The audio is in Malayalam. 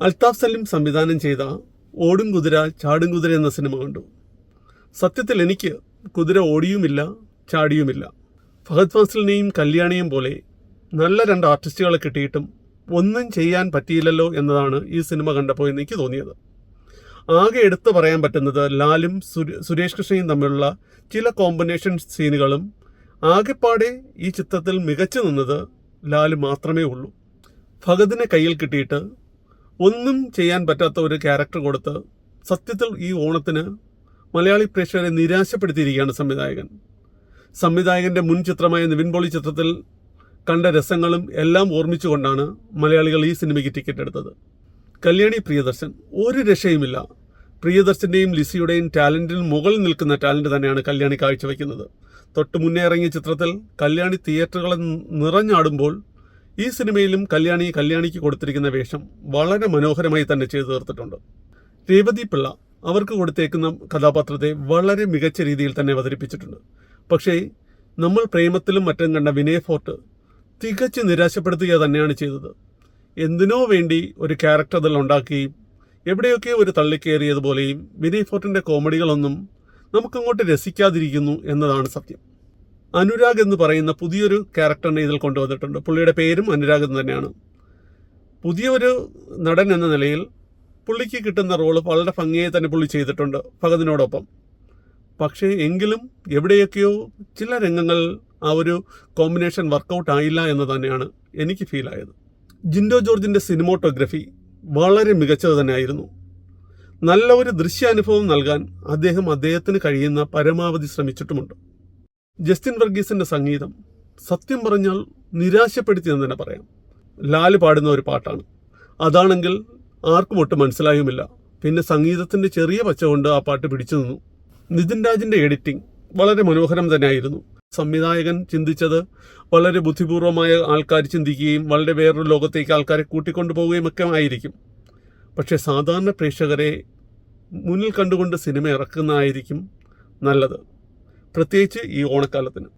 അൽത്താഫ് സലീം സംവിധാനം ചെയ്ത ഓടും കുതിര ചാടും കുതിര എന്ന സിനിമ കണ്ടു. സത്യത്തിൽ എനിക്ക് കുതിര ഓടിയുമില്ല ചാടിയുമില്ല. ഫഹദ് ഫാസിലിനെയും കല്യാണിയും പോലെ നല്ല 2 ആർട്ടിസ്റ്റുകളെ കിട്ടിയിട്ടും ഒന്നും ചെയ്യാൻ പറ്റിയില്ലല്ലോ എന്നതാണ് ഈ സിനിമ കണ്ടപ്പോൾ എനിക്ക് തോന്നിയത്. ആകെ എടുത്തു പറയാൻ പറ്റുന്നത് ലാലും സുരേഷ് കൃഷ്ണയും തമ്മിലുള്ള ചില കോമ്പിനേഷൻ സീനുകളും ആകെപ്പാടെ ഈ ചിത്രത്തിൽ മികച്ചു നിന്നത് ലാല് മാത്രമേ ഉള്ളൂ. ഫഹദിനെ കയ്യിൽ കിട്ടിയിട്ട് ഒന്നും ചെയ്യാൻ പറ്റാത്ത ഒരു ക്യാരക്ടർ കൊടുത്ത് സത്യത്തിൽ ഈ ഓണത്തിന് മലയാളി പ്രേക്ഷകരെ നിരാശപ്പെടുത്തിയിരിക്കുകയാണ് സംവിധായകൻ്റെ മുൻ ചിത്രമായ നിവിൻ പോളി ചിത്രത്തിൽ കണ്ട രസങ്ങളും എല്ലാം ഓർമ്മിച്ചുകൊണ്ടാണ് മലയാളികൾ ഈ സിനിമയ്ക്ക് ടിക്കറ്റ് എടുത്തത്. കല്യാണി പ്രിയദർശൻ ഒരു രക്ഷയുമില്ല. പ്രിയദർശൻ്റെയും ലിസിയുടെയും ടാലൻറ്റിന് മുകളിൽ നിൽക്കുന്ന ടാലൻറ്റ് തന്നെയാണ് കല്യാണി കാഴ്ചവെക്കുന്നത്. തൊട്ട് മുന്നേ ഇറങ്ങിയ ചിത്രത്തിൽ കല്യാണി തിയേറ്ററുകളെ നിറഞ്ഞാടുമ്പോൾ ഈ സിനിമയിലും കല്യാണിക്ക് കൊടുത്തിരിക്കുന്ന വേഷം വളരെ മനോഹരമായി തന്നെ ചെയ്തു തീർത്തിട്ടുണ്ട്. രേവതി പിള്ള അവർക്ക് കൊടുത്തേക്കുന്ന കഥാപാത്രത്തെ വളരെ മികച്ച രീതിയിൽ തന്നെ അവതരിപ്പിച്ചിട്ടുണ്ട്. പക്ഷേ നമ്മൾ പ്രേമത്തിലും മറ്റും കണ്ട വിനയ് ഫോർട്ട് തികച്ച് നിരാശപ്പെടുത്തുക തന്നെയാണ് ചെയ്തത്. എന്തിനോ വേണ്ടി ഒരു ക്യാരക്ടർ അതിൽ ഉണ്ടാക്കുകയും എവിടെയൊക്കെ ഒരു തള്ളിക്കയറിയതുപോലെയും വിനയ് ഫോർട്ടിൻ്റെ കോമഡികളൊന്നും നമുക്കങ്ങോട്ട് രസിക്കാതിരിക്കുന്നു എന്നതാണ് സത്യം. അനുരാഗ് എന്ന് പറയുന്ന പുതിയൊരു ക്യാരക്ടറിനെ ഇതിൽ കൊണ്ടുവന്നിട്ടുണ്ട്. പുള്ളിയുടെ പേരും അനുരാഗ് എന്ന് തന്നെയാണ്. പുതിയൊരു നടൻ എന്ന നിലയിൽ പുള്ളിക്ക് കിട്ടുന്ന റോള് വളരെ ഭംഗിയായി തന്നെ പുള്ളി ചെയ്തിട്ടുണ്ട് ഫഹദിനോടൊപ്പം. പക്ഷേ എങ്കിലും എവിടെയൊക്കെയോ ചില രംഗങ്ങൾ ആ ഒരു കോമ്പിനേഷൻ വർക്കൗട്ട് ആയില്ല എന്ന് തന്നെയാണ് എനിക്ക് ഫീലായത്. ജിൻഡോ ജോർജിൻ്റെ സിനിമോട്ടോഗ്രഫി വളരെ മികച്ചത് തന്നെയായിരുന്നു. നല്ല ഒരു ദൃശ്യാനുഭവം നൽകാൻ അദ്ദേഹത്തിന് കഴിയുന്ന പരമാവധി ശ്രമിച്ചിട്ടുമുണ്ട്. ജസ്റ്റിൻ വർഗീസിൻ്റെ സംഗീതം സത്യം പറഞ്ഞാൽ നിരാശപ്പെടുത്തിയെന്ന് തന്നെ പറയാം. ലാല് പാടുന്ന ഒരു പാട്ടാണ്. അതാണെങ്കിൽ ആർക്കും ഒട്ടും മനസ്സിലായുമില്ല. പിന്നെ സംഗീതത്തിൻ്റെ ചെറിയ പച്ച കൊണ്ട് ആ പാട്ട് പിടിച്ചു നിന്നു. നിതിൻ രാജിൻ്റെ എഡിറ്റിംഗ് വളരെ മനോഹരം തന്നെയായിരുന്നു. സംവിധായകൻ ചിന്തിച്ചത് വളരെ ബുദ്ധിപൂർവമായ ആൾക്കാർ ചിന്തിക്കുകയും വളരെ വേറൊരു ലോകത്തേക്ക് ആൾക്കാരെ കൂട്ടിക്കൊണ്ടുപോവുകയും ഒക്കെ ആയിരിക്കും. പക്ഷേ സാധാരണ പ്രേക്ഷകരെ മുന്നിൽ കണ്ടുകൊണ്ട് സിനിമ ഇറക്കുന്നതായിരിക്കും നല്ലത്, പ്രത്യേകിച്ച് ഈ ഓണക്കാലത്തിന്.